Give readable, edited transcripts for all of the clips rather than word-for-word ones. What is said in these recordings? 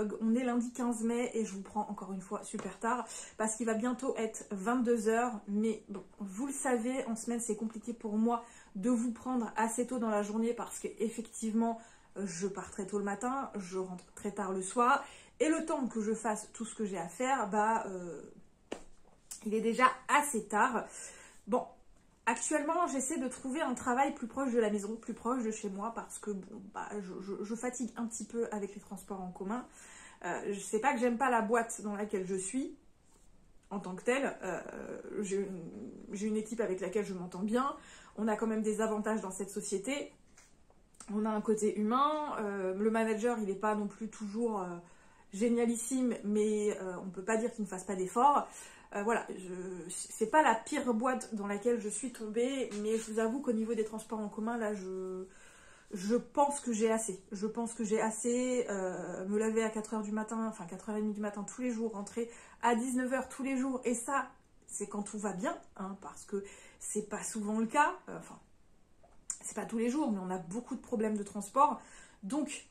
vlog. On est lundi 15 mai et je vous prends encore une fois super tard parce qu'il va bientôt être 22 h. Mais bon, vous le savez, en semaine c'est compliqué pour moi de vous prendre assez tôt dans la journée parce qu'effectivement je pars très tôt le matin, je rentre très tard le soir et le temps que je fasse tout ce que j'ai à faire, il est déjà assez tard. Bon. Actuellement, j'essaie de trouver un travail plus proche de la maison, plus proche de chez moi, parce que bon, je fatigue un petit peu avec les transports en commun. Je sais pas que j'aime pas la boîte dans laquelle je suis, en tant que telle. J'ai une équipe avec laquelle je m'entends bien. On a quand même des avantages dans cette société. On a un côté humain. Le manager, il n'est pas non plus toujours génialissime, mais on ne peut pas dire qu'il ne fasse pas d'efforts. Voilà, c'est pas la pire boîte dans laquelle je suis tombée, mais je vous avoue qu'au niveau des transports en commun, là, je pense que j'ai assez. Je pense que j'ai assez. Me lever à 4 h du matin, enfin 4 h 30 du matin tous les jours, rentrer à 19 h tous les jours, et ça, c'est quand tout va bien, hein, parce que c'est pas souvent le cas. Enfin, c'est pas tous les jours, mais on a beaucoup de problèmes de transport. Donc,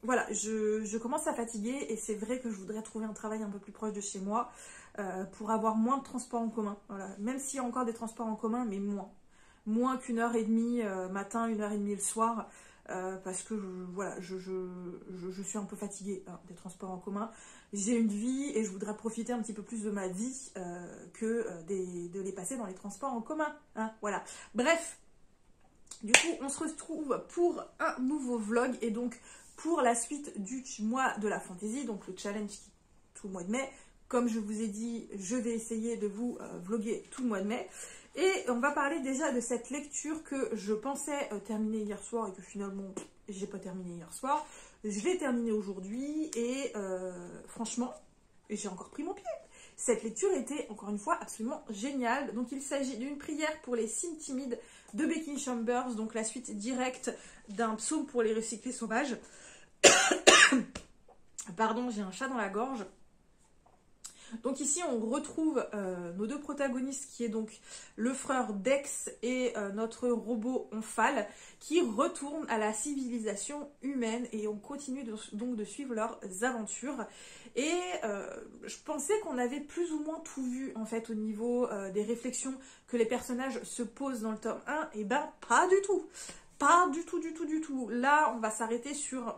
voilà, je commence à fatiguer et c'est vrai que je voudrais trouver un travail un peu plus proche de chez moi pour avoir moins de transports en commun. Voilà. Même s'il y a encore des transports en commun, mais moins. Moins qu'1 h 30 matin, 1 h 30 le soir, parce que voilà, je suis un peu fatiguée des transports en commun. J'ai une vie et je voudrais profiter un petit peu plus de ma vie que de les passer dans les transports en commun. Hein, voilà. Bref, du coup, on se retrouve pour un nouveau vlog et donc pour la suite du mois de la fantaisie, donc le challenge tout le mois de mai. Comme je vous ai dit, je vais essayer de vous vlogger tout le mois de mai. Et on va parler déjà de cette lecture que je pensais terminer hier soir et que finalement, j'ai pas terminé hier soir. Je l'ai terminée aujourd'hui et franchement, j'ai encore pris mon pied. Cette lecture était, encore une fois, absolument géniale. Donc, il s'agit d'une prière pour les signes timides de Becky Chambers, donc la suite directe d'un psaume pour les recyclés sauvages. Pardon, j'ai un chat dans la gorge. Donc ici, on retrouve nos deux protagonistes, qui est donc le frère Dex et notre robot Omphale, qui retournent à la civilisation humaine et on continue donc de suivre leurs aventures. Et je pensais qu'on avait plus ou moins tout vu, en fait, au niveau des réflexions que les personnages se posent dans le tome 1. Et ben, pas du tout. Pas du tout, du tout, du tout. Là, on va s'arrêter sur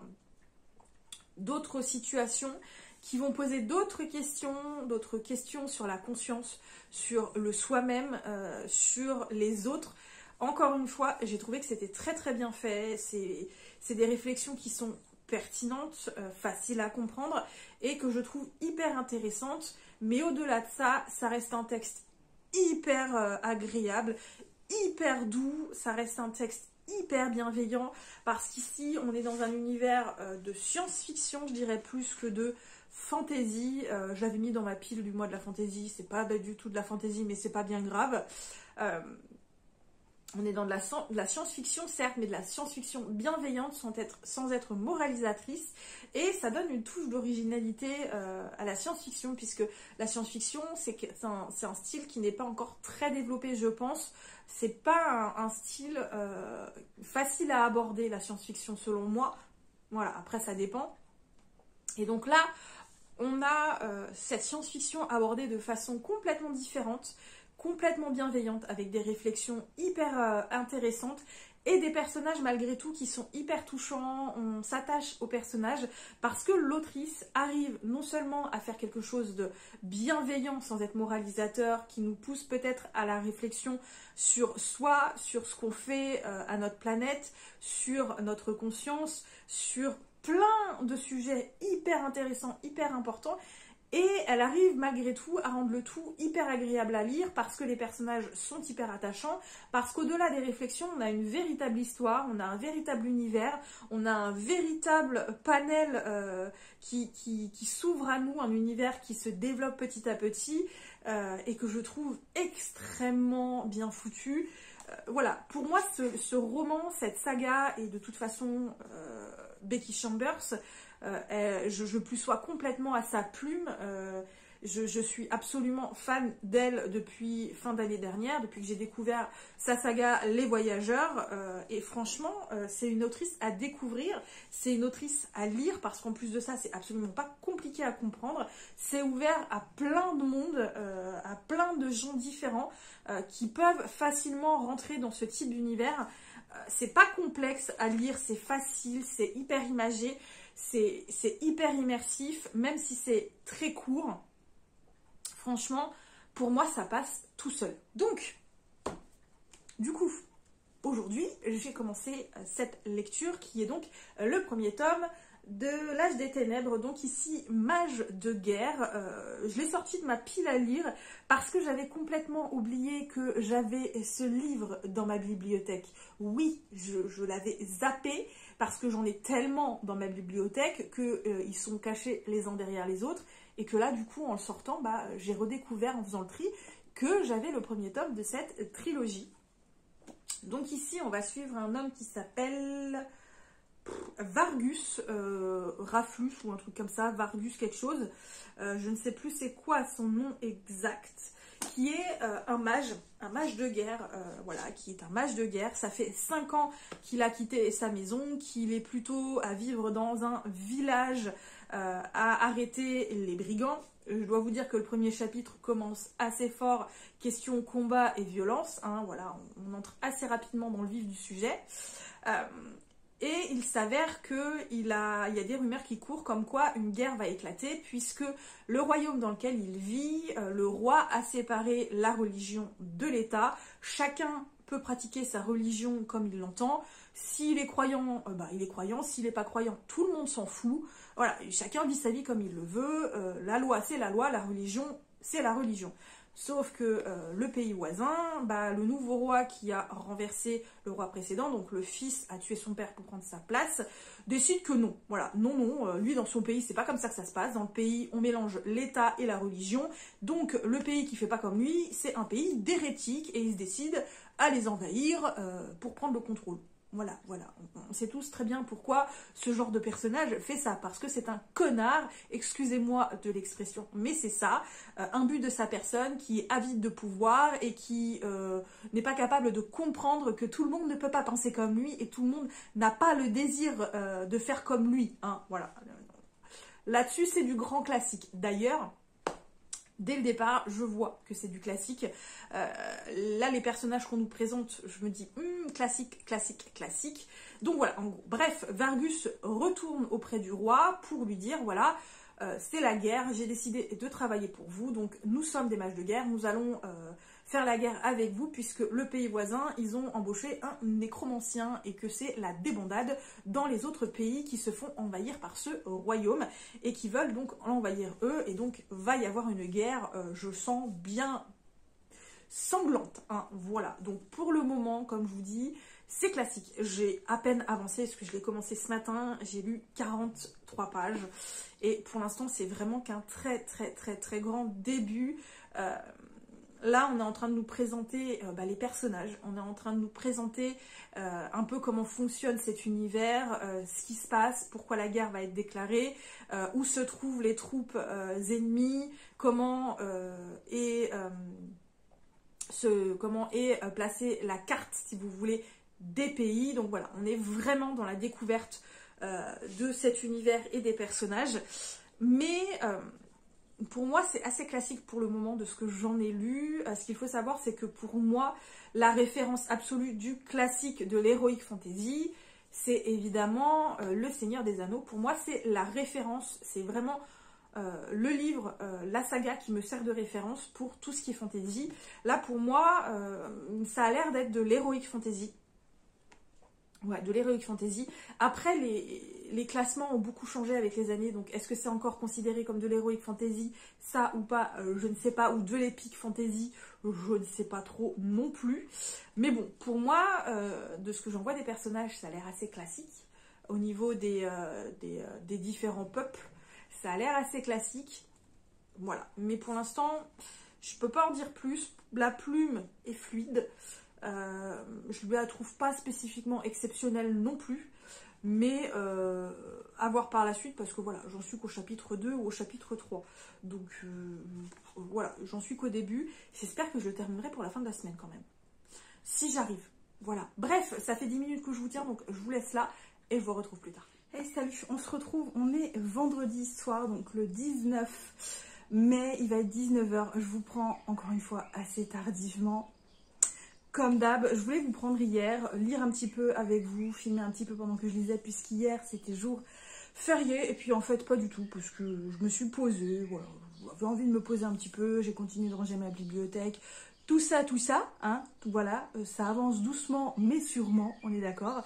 d'autres situations qui vont poser d'autres questions sur la conscience, sur le soi-même, sur les autres. Encore une fois, j'ai trouvé que c'était très très bien fait. C'est des réflexions qui sont pertinentes, faciles à comprendre et que je trouve hyper intéressantes. Mais au-delà de ça, ça reste un texte hyper agréable, hyper doux. Ça reste un texte hyper bienveillant parce qu'ici, on est dans un univers de science-fiction, je dirais plus que de fantasy. Je l'avais mis dans ma pile du mois de la fantaisie, c'est pas du tout de la fantaisie, mais c'est pas bien grave. On est dans de la science-fiction, certes, mais de la science-fiction bienveillante sans être moralisatrice. Et ça donne une touche d'originalité à la science-fiction, puisque la science-fiction, c'est un style qui n'est pas encore très développé, je pense. C'est pas un style facile à aborder, la science-fiction, selon moi. Voilà, après, ça dépend. Et donc là, on a cette science-fiction abordée de façon complètement différente, complètement bienveillante, avec des réflexions hyper intéressantes et des personnages malgré tout qui sont hyper touchants. On s'attache aux personnages parce que l'autrice arrive non seulement à faire quelque chose de bienveillant sans être moralisateur, qui nous pousse peut-être à la réflexion sur soi, sur ce qu'on fait à notre planète, sur notre conscience, sur plein de sujets hyper intéressants, hyper importants, et elle arrive malgré tout à rendre le tout hyper agréable à lire parce que les personnages sont hyper attachants, parce qu'au-delà des réflexions, on a une véritable histoire, on a un véritable univers, on a un véritable panel qui s'ouvre à nous, un univers qui se développe petit à petit et que je trouve extrêmement bien foutu. Voilà, pour moi, ce roman, cette saga, et de toute façon, Becky Chambers, je plus sois complètement à sa plume. Je suis absolument fan d'elle depuis fin d'année dernière, depuis que j'ai découvert sa saga Les Voyageurs. Et franchement, c'est une autrice à découvrir, c'est une autrice à lire, parce qu'en plus de ça, c'est absolument pas compliqué à comprendre. C'est ouvert à plein de monde, à plein de gens différents qui peuvent facilement rentrer dans ce type d'univers. C'est pas complexe à lire, c'est facile, c'est hyper imagé, c'est hyper immersif, même si c'est très court. Franchement, pour moi, ça passe tout seul. Donc, du coup, aujourd'hui, j'ai commencé cette lecture qui est donc le premier tome de l'Âge des Ténèbres, donc ici Mage de guerre. Je l'ai sorti de ma pile à lire parce que j'avais complètement oublié que j'avais ce livre dans ma bibliothèque. Oui, je l'avais zappé parce que j'en ai tellement dans ma bibliothèque qu'ils sont cachés les uns derrière les autres, et que là du coup en le sortant, j'ai redécouvert en faisant le tri que j'avais le premier tome de cette trilogie. Donc ici on va suivre un homme qui s'appelle Vargus, Raflus ou un truc comme ça, Vargus quelque chose, je ne sais plus c'est quoi son nom exact, qui est un mage de guerre, voilà, qui est un mage de guerre. Ça fait 5 ans qu'il a quitté sa maison, qu'il est plutôt à vivre dans un village, à arrêter les brigands. Je dois vous dire que le premier chapitre commence assez fort, question combat et violence, hein, voilà, on entre assez rapidement dans le vif du sujet. Et il s'avère qu'il y a des rumeurs qui courent comme quoi une guerre va éclater, puisque le royaume dans lequel il vit, le roi a séparé la religion de l'État. Chacun peut pratiquer sa religion comme il l'entend. S'il est croyant, il est croyant. S'il n'est pas croyant, tout le monde s'en fout. Voilà, chacun vit sa vie comme il le veut. La loi, c'est la loi. La religion, c'est la religion. Sauf que le pays voisin, le nouveau roi qui a renversé le roi précédent, donc le fils a tué son père pour prendre sa place, décide que non. Voilà, non, lui dans son pays, c'est pas comme ça que ça se passe. Dans le pays, on mélange l'État et la religion. Donc le pays qui fait pas comme lui, c'est un pays d'hérétiques, et il se décide à les envahir pour prendre le contrôle. Voilà, on sait tous très bien pourquoi ce genre de personnage fait ça, parce que c'est un connard, excusez-moi de l'expression, mais c'est ça, imbu de sa personne, qui est avide de pouvoir et qui n'est pas capable de comprendre que tout le monde ne peut pas penser comme lui et tout le monde n'a pas le désir de faire comme lui, hein, voilà. Là-dessus, c'est du grand classique. D'ailleurs, dès le départ, je vois que c'est du classique. Là, les personnages qu'on nous présente, je me dis, classique, classique, classique. Donc voilà, en gros. Bref, Vargus retourne auprès du roi pour lui dire, voilà, c'est la guerre, j'ai décidé de travailler pour vous, donc nous sommes des mages de guerre, nous allons faire la guerre avec vous, puisque le pays voisin, ils ont embauché un nécromancien, et que c'est la débandade dans les autres pays qui se font envahir par ce royaume, et qui veulent donc l'envahir eux, et donc va y avoir une guerre, je sens bien sanglante, hein, voilà. Donc pour le moment, comme je vous dis, c'est classique. J'ai à peine avancé, parce que je l'ai commencé ce matin, j'ai lu 43 pages, et pour l'instant, c'est vraiment qu'un très très très très grand début. Là, on est en train de nous présenter les personnages, on est en train de nous présenter un peu comment fonctionne cet univers, ce qui se passe, pourquoi la guerre va être déclarée, où se trouvent les troupes ennemies, comment est placée la carte, si vous voulez, des pays. Donc voilà, on est vraiment dans la découverte de cet univers et des personnages. Mais pour moi, c'est assez classique pour le moment de ce que j'en ai lu. Ce qu'il faut savoir, c'est que pour moi, la référence absolue du classique de l'heroic fantasy, c'est évidemment Le Seigneur des Anneaux. Pour moi, c'est la référence, c'est vraiment le livre, la saga qui me sert de référence pour tout ce qui est fantasy. Là, pour moi, ça a l'air d'être de l'heroic fantasy. Ouais, de l'heroic fantasy. Après, les classements ont beaucoup changé avec les années, donc est-ce que c'est encore considéré comme de l'heroic fantasy, ça ou pas, je ne sais pas, ou de l'epic fantasy, je ne sais pas trop non plus. Mais bon, pour moi, de ce que j'en vois des personnages, ça a l'air assez classique. Au niveau des différents peuples, ça a l'air assez classique. Voilà, mais pour l'instant, je peux pas en dire plus. La plume est fluide. Je ne la trouve pas spécifiquement exceptionnelle non plus. mais à voir par la suite, parce que voilà, j'en suis qu'au chapitre 2 ou au chapitre 3. Donc voilà, j'en suis qu'au début. J'espère que je le terminerai pour la fin de la semaine quand même. Si j'arrive. Voilà. Bref, ça fait 10 minutes que je vous tiens, donc je vous laisse là et je vous retrouve plus tard. Hey, salut, on se retrouve, on est vendredi soir, donc le 19 mai, il va être 19 h. Je vous prends encore une fois assez tardivement. Comme d'hab, je voulais vous prendre hier, lire un petit peu avec vous, filmer un petit peu pendant que je lisais, puisqu'hier c'était jour férié, et puis en fait pas du tout, parce que je me suis posée, voilà, j'avais envie de me poser un petit peu, j'ai continué de ranger ma bibliothèque, tout ça, hein, voilà, ça avance doucement mais sûrement, on est d'accord.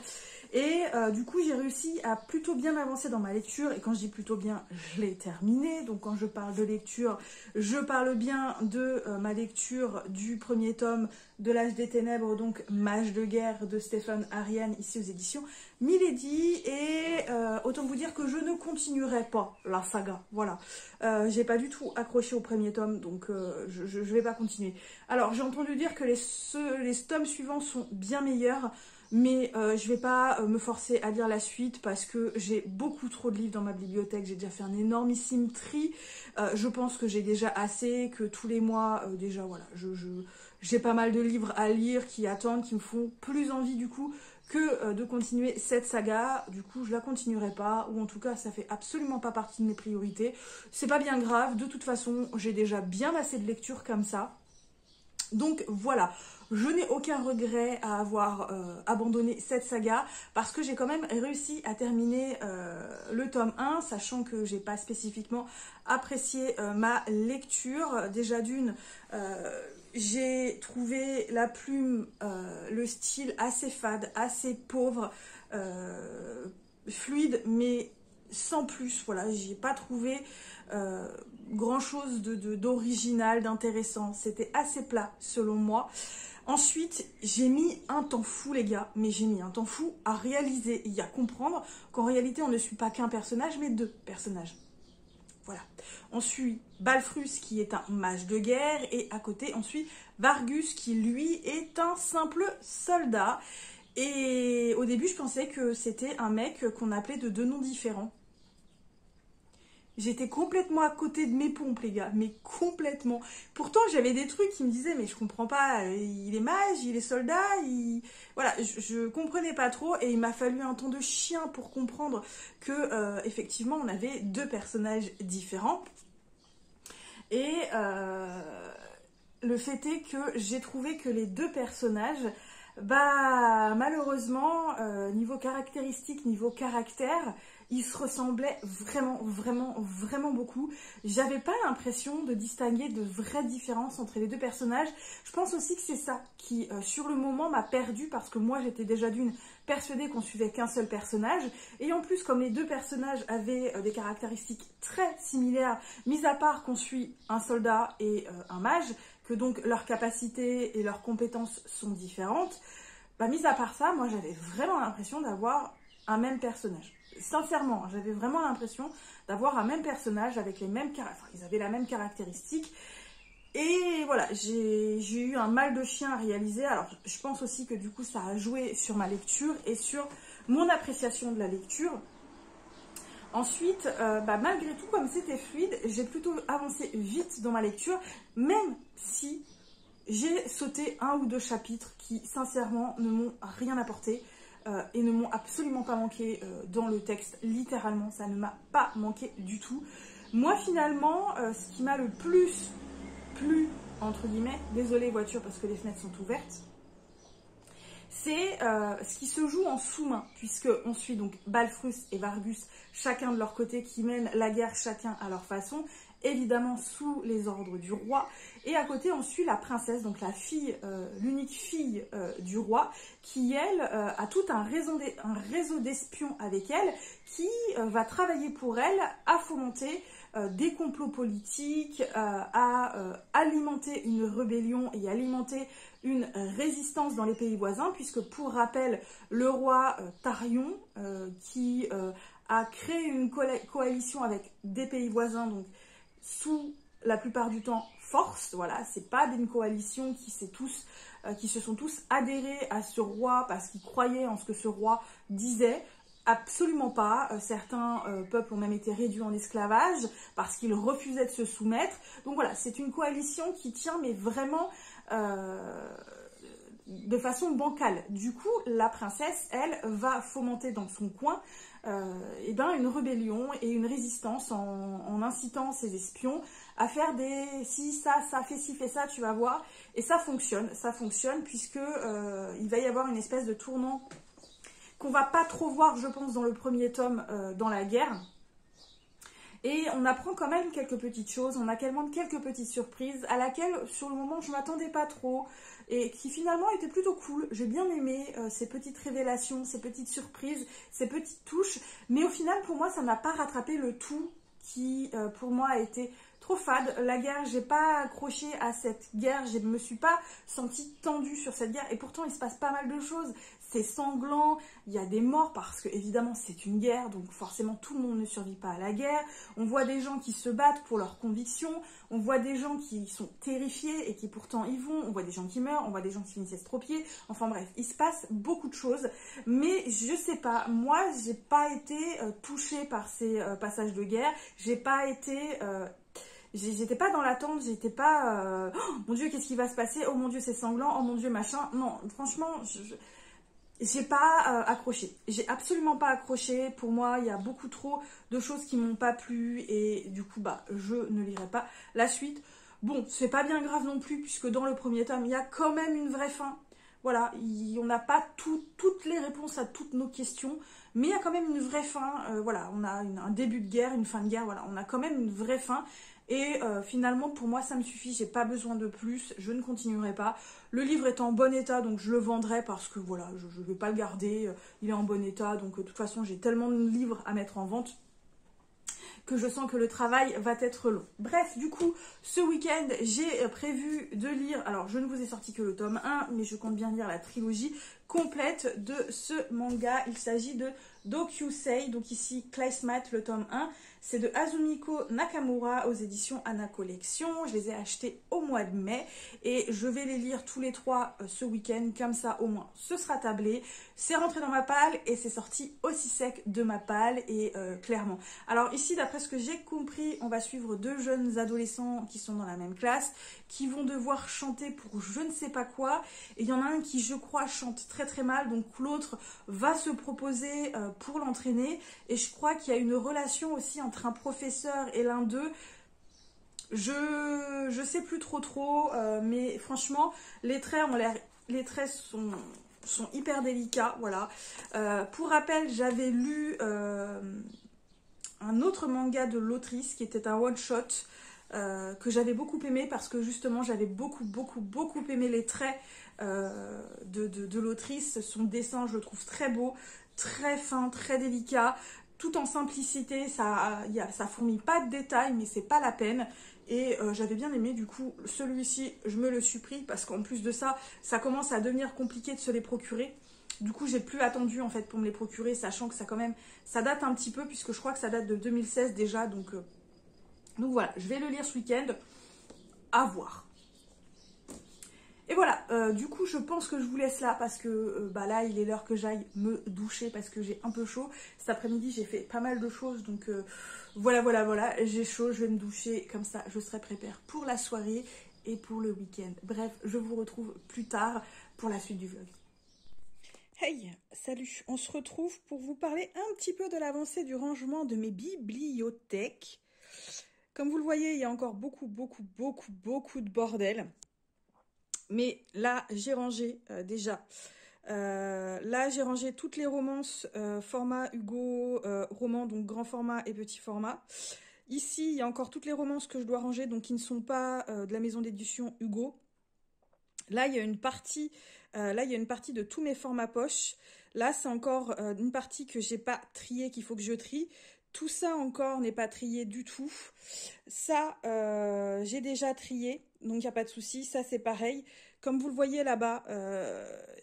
Et du coup, j'ai réussi à plutôt bien avancer dans ma lecture. Et quand je dis plutôt bien, je l'ai terminée. Donc quand je parle de lecture, je parle bien de ma lecture du premier tome de l'Âge des Ténèbres, donc Mage de guerre de Stéphane Ariane, ici aux éditions Milady. Et autant vous dire que je ne continuerai pas la saga. Voilà. J'ai pas du tout accroché au premier tome, donc je vais pas continuer. Alors, j'ai entendu dire que les tomes suivants sont bien meilleurs. Mais je vais pas me forcer à lire la suite parce que j'ai beaucoup trop de livres dans ma bibliothèque. J'ai déjà fait un énormissime tri. Je pense que j'ai déjà assez, que tous les mois, déjà, voilà, j'ai pas mal de livres à lire qui attendent, qui me font plus envie du coup que de continuer cette saga. Du coup, je la continuerai pas, ou en tout cas, ça fait absolument pas partie de mes priorités. C'est pas bien grave, de toute façon, j'ai déjà bien assez de lectures comme ça. Donc voilà, je n'ai aucun regret à avoir abandonné cette saga parce que j'ai quand même réussi à terminer le tome 1, sachant que j'ai pas spécifiquement apprécié ma lecture. Déjà d'une, j'ai trouvé la plume, le style assez fade, assez pauvre, fluide, mais sans plus. Voilà, j'y ai pas trouvé grand chose d'original, d'intéressant. C'était assez plat selon moi. Ensuite, j'ai mis un temps fou, les gars, mais j'ai mis un temps fou à réaliser et à comprendre qu'en réalité, on ne suit pas qu'un personnage, mais deux personnages. Voilà. On suit Balfrus, qui est un mage de guerre, et à côté, on suit Vargus, qui lui est un simple soldat. Et au début, je pensais que c'était un mec qu'on appelait de deux noms différents. J'étais complètement à côté de mes pompes, les gars, mais complètement. Pourtant, j'avais des trucs qui me disaient, mais je comprends pas, il est mage, il est soldat, Voilà, je comprenais pas trop, et il m'a fallu un temps de chien pour comprendre que, effectivement, on avait deux personnages différents. Et le fait est que j'ai trouvé que les deux personnages, bah malheureusement, niveau caractéristique, niveau caractère, ils se ressemblaient vraiment beaucoup. J'avais pas l'impression de distinguer de vraies différences entre les deux personnages. Je pense aussi que c'est ça qui, sur le moment, m'a perdue parce que moi, j'étais déjà d'une persuadée qu'on suivait qu'un seul personnage. Et en plus, comme les deux personnages avaient des caractéristiques très similaires, mis à part qu'on suit un soldat et un mage, que donc leurs capacités et leurs compétences sont différentes, bah, mis à part ça, moi, j'avais vraiment l'impression d'avoir un même personnage. Sincèrement, j'avais vraiment l'impression d'avoir un même personnage avec les mêmes ils avaient la même caractéristique. Et voilà, j'ai eu un mal de chien à réaliser. Alors, je pense aussi que du coup, ça a joué sur ma lecture et sur mon appréciation de la lecture. Ensuite, malgré tout, comme c'était fluide, j'ai plutôt avancé vite dans ma lecture, même si j'ai sauté un ou deux chapitres qui, sincèrement, ne m'ont rien apporté. Et ne m'ont absolument pas manqué dans le texte, littéralement, ça ne m'a pas manqué du tout. Moi, finalement, ce qui m'a le plus plu, entre guillemets, désolée voiture parce que les fenêtres sont ouvertes, c'est ce qui se joue en sous-main, puisqu'on suit donc Balfrus et Vargus, chacun de leur côté, qui mènent la guerre chacun à leur façon, évidemment sous les ordres du roi. Et à côté, on suit la princesse, donc la fille, l'unique fille du roi, qui, elle, a tout un réseau d'espions avec elle, qui va travailler pour elle à fomenter des complots politiques, à alimenter une rébellion et alimenter une résistance dans les pays voisins, puisque pour rappel, le roi Tarion, qui a créé une coalition avec des pays voisins, donc sous la plupart du temps force, voilà, c'est pas d'une coalition qui se sont tous adhérés à ce roi parce qu'ils croyaient en ce que ce roi disait. absolument pas. Certains peuples ont même été réduits en esclavage parce qu'ils refusaient de se soumettre. Donc voilà, c'est une coalition qui tient, mais vraiment de façon bancale. Du coup, la princesse, elle, va fomenter dans son coin eh ben, une rébellion et une résistance en incitant ses espions à faire des si, ça, fais ci, fais ça, tu vas voir. Et ça fonctionne puisque il va y avoir une espèce de tournant qu'on va pas trop voir, je pense, dans le premier tome, dans la guerre. Et on apprend quand même quelques petites choses, on a quelques petites surprises à laquelle, sur le moment, je ne m'attendais pas trop et qui finalement étaient plutôt cool. J'ai bien aimé ces petites révélations, ces petites surprises, ces petites touches. Mais au final, pour moi, ça n'a pas rattrapé le tout qui, pour moi, a été trop fade. La guerre, j'ai pas accroché à cette guerre, je me suis pas sentie tendue sur cette guerre. Et pourtant, il se passe pas mal de choses. C'est sanglant, il y a des morts parce que évidemment c'est une guerre, donc forcément tout le monde ne survit pas à la guerre. On voit des gens qui se battent pour leurs convictions, on voit des gens qui sont terrifiés et qui pourtant y vont, on voit des gens qui meurent, on voit des gens qui finissent estropiés, enfin bref, il se passe beaucoup de choses. Mais je sais pas, moi j'ai pas été touchée par ces passages de guerre, j'ai pas été... J'étais pas dans l'attente, j'étais pas oh mon Dieu, qu'est-ce qui va se passer, oh mon Dieu, c'est sanglant, oh mon Dieu, machin. Non, franchement, j'ai pas accroché. J'ai absolument pas accroché. Pour moi, il y a beaucoup trop de choses qui m'ont pas plu et du coup, bah, je ne lirai pas la suite. Bon, c'est pas bien grave non plus puisque dans le premier tome, il y a quand même une vraie fin. Voilà, on n'a pas toutes les réponses à toutes nos questions, mais il y a quand même une vraie fin. Voilà, on a un début de guerre, une fin de guerre, voilà, on a quand même une vraie fin. Et finalement, pour moi, ça me suffit, j'ai pas besoin de plus, je ne continuerai pas. Le livre est en bon état, donc je le vendrai parce que voilà, je ne vais pas le garder, il est en bon état, donc de toute façon, j'ai tellement de livres à mettre en vente que je sens que le travail va être long. Bref, du coup, ce week-end, j'ai prévu de lire, alors je ne vous ai sorti que le tome 1, mais je compte bien lire la trilogie complète de ce manga. Il s'agit de Dokyusei, donc ici Classmate, le tome 1. C'est de Azumiko Nakamura aux éditions Anna Collection. Je les ai achetés au mois de mai et je vais les lire tous les trois ce week-end. Comme ça, au moins, ce sera tablé. C'est rentré dans ma palle et c'est sorti aussi sec de ma palle et clairement. Alors ici, d'après ce que j'ai compris, on va suivre deux jeunes adolescents qui sont dans la même classe, qui vont devoir chanter pour je ne sais pas quoi. Et il y en a un qui, je crois, chante très très mal, donc l'autre va se proposer pour l'entraîner. Et je crois qu'il y a une relation aussi entre un professeur et l'un d'eux. Je sais plus trop, mais franchement, les traits sont hyper délicats, voilà. Pour rappel, j'avais lu un autre manga de l'autrice qui était un one-shot que j'avais beaucoup aimé parce que justement j'avais beaucoup aimé les traits de l'autrice. Son dessin, je le trouve très beau, très fin, très délicat, tout en simplicité. Ça fourmille pas de détails, mais c'est pas la peine. Et j'avais bien aimé, du coup, celui-ci, je me le suis pris parce qu'en plus de ça, ça commence à devenir compliqué de se les procurer. Du coup, j'ai plus attendu en fait pour me les procurer, sachant que ça date un petit peu, puisque je crois que ça date de 2016 déjà. Donc voilà, je vais le lire ce week-end, à voir. Et voilà, du coup, je pense que je vous laisse là parce que bah là, il est l'heure que j'aille me doucher parce que j'ai un peu chaud. Cet après-midi, j'ai fait pas mal de choses, donc voilà, j'ai chaud, je vais me doucher, comme ça, je serai préparée pour la soirée et pour le week-end. Bref, je vous retrouve plus tard pour la suite du vlog. Hey, salut, on se retrouve pour vous parler un petit peu de l'avancée du rangement de mes bibliothèques. Comme vous le voyez, il y a encore beaucoup de bordel. Mais là, j'ai rangé déjà. Là, j'ai rangé toutes les romances format Hugo, roman, donc grand format et petit format. Ici, il y a encore toutes les romances que je dois ranger, donc qui ne sont pas de la maison d'édition Hugo. Là, il y a une partie de tous mes formats poche. Là, c'est encore une partie que j'ai pas triée, qu'il faut que je trie. Tout ça encore n'est pas trié du tout. Ça, j'ai déjà trié, donc il n'y a pas de souci. Ça, c'est pareil. Comme vous le voyez là-bas,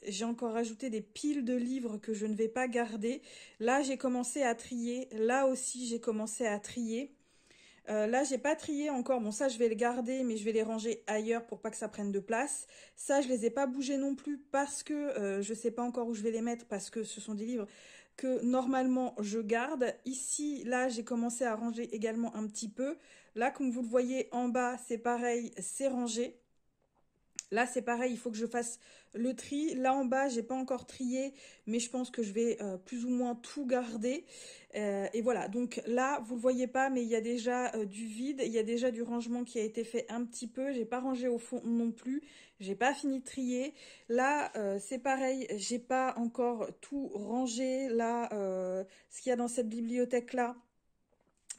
j'ai encore rajouté des piles de livres que je ne vais pas garder. Là, j'ai commencé à trier. Là aussi, j'ai commencé à trier. Là, j'ai pas trié encore. Bon, ça, je vais le garder, mais je vais les ranger ailleurs pour pas que ça prenne de place. Ça, je les ai pas bougés non plus parce que je sais pas encore où je vais les mettre parce que ce sont des livres que normalement je garde. Ici, là, j'ai commencé à ranger également un petit peu. Là, comme vous le voyez en bas, c'est pareil, c'est rangé. Là, c'est pareil, il faut que je fasse le tri. Là, en bas, j'ai pas encore trié, mais je pense que je vais plus ou moins tout garder. Et voilà, donc là, vous le voyez pas, mais il y a déjà du vide. Il y a déjà du rangement qui a été fait un petit peu. J'ai pas rangé au fond non plus. J'ai pas fini de trier. Là, c'est pareil, j'ai pas encore tout rangé. Là, ce qu'il y a dans cette bibliothèque-là,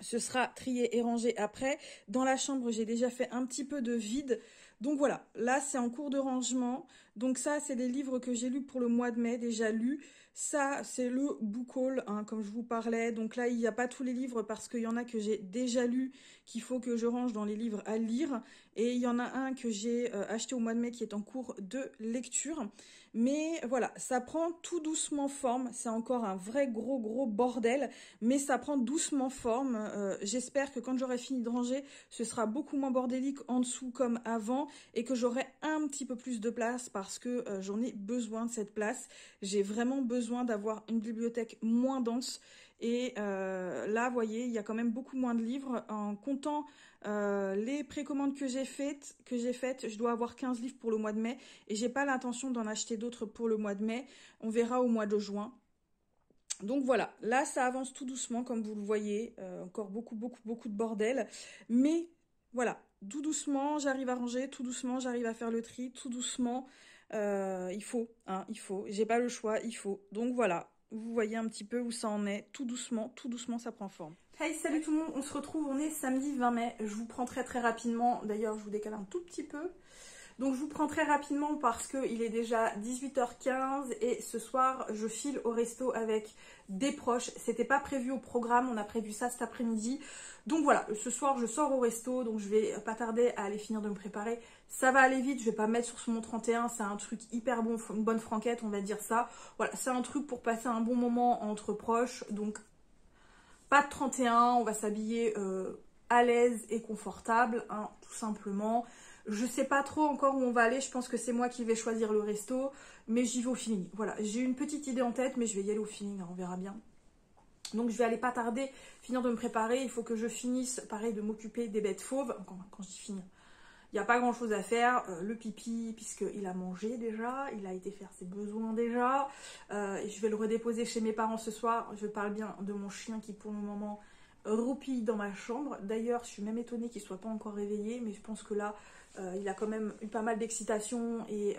ce sera trié et rangé après. Dans la chambre, j'ai déjà fait un petit peu de vide. Donc voilà, là c'est en cours de rangement. Donc ça, c'est des livres que j'ai lus pour le mois de mai, déjà lus. Ça, c'est le book haul, hein, comme je vous parlais. Donc là, il n'y a pas tous les livres parce qu'il y en a que j'ai déjà lus, qu'il faut que je range dans les livres à lire. Et il y en a un que j'ai acheté au mois de mai qui est en cours de lecture. Mais voilà, ça prend tout doucement forme. C'est encore un vrai gros bordel, mais ça prend doucement forme. J'espère que quand j'aurai fini de ranger, ce sera beaucoup moins bordélique en dessous comme avant et que j'aurai un petit peu plus de place parce que j'en ai besoin de cette place. J'ai vraiment besoin d'avoir une bibliothèque moins dense. Et là, vous voyez, il y a quand même beaucoup moins de livres. En comptant les précommandes que j'ai faites, je dois avoir 15 livres pour le mois de mai. Et j'ai pas l'intention d'en acheter d'autres pour le mois de mai. On verra au mois de juin. Donc voilà, là ça avance tout doucement comme vous le voyez, encore beaucoup de bordel, mais voilà, tout doucement j'arrive à ranger, tout doucement j'arrive à faire le tri, tout doucement, il faut, j'ai pas le choix, il faut. Donc voilà, vous voyez un petit peu où ça en est, tout doucement ça prend forme. Hey, salut tout le monde, on se retrouve, on est samedi 20 mai, je vous prends très rapidement, d'ailleurs je vous décale un tout petit peu. Donc je vous prends très rapidement parce qu'il est déjà 18h15 et ce soir je file au resto avec des proches. C'était pas prévu au programme, on a prévu ça cet après-midi. Donc voilà, ce soir je sors au resto, donc je vais pas tarder à aller finir de me préparer. Ça va aller vite, je vais pas me mettre sur mon 31, c'est un truc hyper bon, une bonne franquette, on va dire ça. Voilà, c'est un truc pour passer un bon moment entre proches, donc pas de 31, on va s'habiller à l'aise et confortable, hein, tout simplement. Je sais pas trop encore où on va aller, je pense que c'est moi qui vais choisir le resto, mais j'y vais au feeling. Voilà, j'ai une petite idée en tête, mais je vais y aller au feeling, hein, on verra bien. Donc je vais aller pas tarder, finir de me préparer, il faut que je finisse, pareil, de m'occuper des bêtes fauves. Quand je dis finir, il n'y a pas grand chose à faire, le pipi, puisqu'il a mangé déjà, il a été faire ses besoins déjà, et je vais le redéposer chez mes parents ce soir. Je parle bien de mon chien qui pour le moment roupille dans ma chambre. D'ailleurs, je suis même étonnée qu'il ne soit pas encore réveillé, mais je pense que là, il a quand même eu pas mal d'excitation et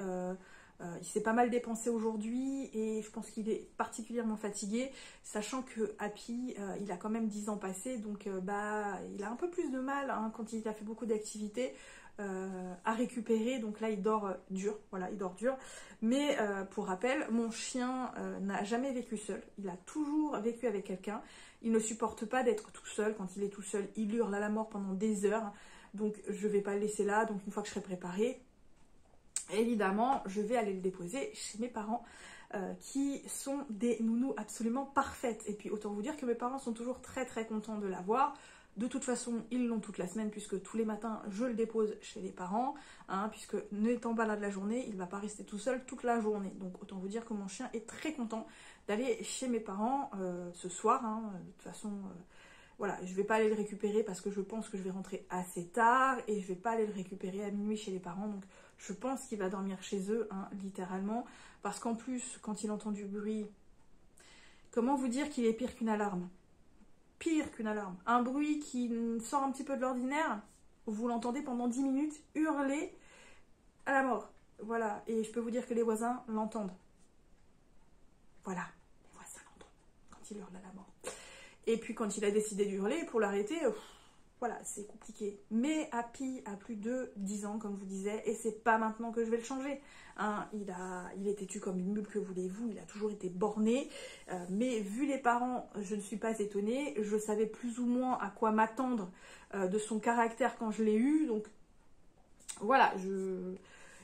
il s'est pas mal dépensé aujourd'hui et je pense qu'il est particulièrement fatigué, sachant que Happy, il a quand même 10 ans passés, donc il a un peu plus de mal, hein, quand il a fait beaucoup d'activités à récupérer, donc là il dort dur, voilà, il dort dur. Mais pour rappel, mon chien n'a jamais vécu seul, il a toujours vécu avec quelqu'un, il ne supporte pas d'être tout seul. Quand il est tout seul, il hurle à la mort pendant des heures, donc je vais pas le laisser là. Donc une fois que je serai préparée, évidemment, je vais aller le déposer chez mes parents qui sont des nounous absolument parfaites. Et puis autant vous dire que mes parents sont toujours très contents de l'avoir. De toute façon, ils l'ont toute la semaine puisque tous les matins, je le dépose chez les parents. Hein, puisque n'étant pas là de la journée, il ne va pas rester tout seul toute la journée. Donc autant vous dire que mon chien est très content d'aller chez mes parents ce soir. Hein, de toute façon... Voilà, je vais pas aller le récupérer parce que je pense que je vais rentrer assez tard et je vais pas aller le récupérer à minuit chez les parents. Donc je pense qu'il va dormir chez eux, hein, littéralement. Parce qu'en plus, quand il entend du bruit, comment vous dire qu'il est pire qu'une alarme? Pire qu'une alarme. Un bruit qui sort un petit peu de l'ordinaire, vous l'entendez pendant 10 minutes hurler à la mort. Voilà, et je peux vous dire que les voisins l'entendent. Voilà, les voisins l'entendent quand il hurle à la mort. Et puis quand il a décidé d'hurler, pour l'arrêter, voilà, c'est compliqué. Mais Happy a plus de 10 ans, comme je vous disais, et c'est pas maintenant que je vais le changer. Hein, il est têtu comme une mule, que voulez-vous, il a toujours été borné. Mais vu les parents, je ne suis pas étonnée. Je savais plus ou moins à quoi m'attendre de son caractère quand je l'ai eu. Donc voilà,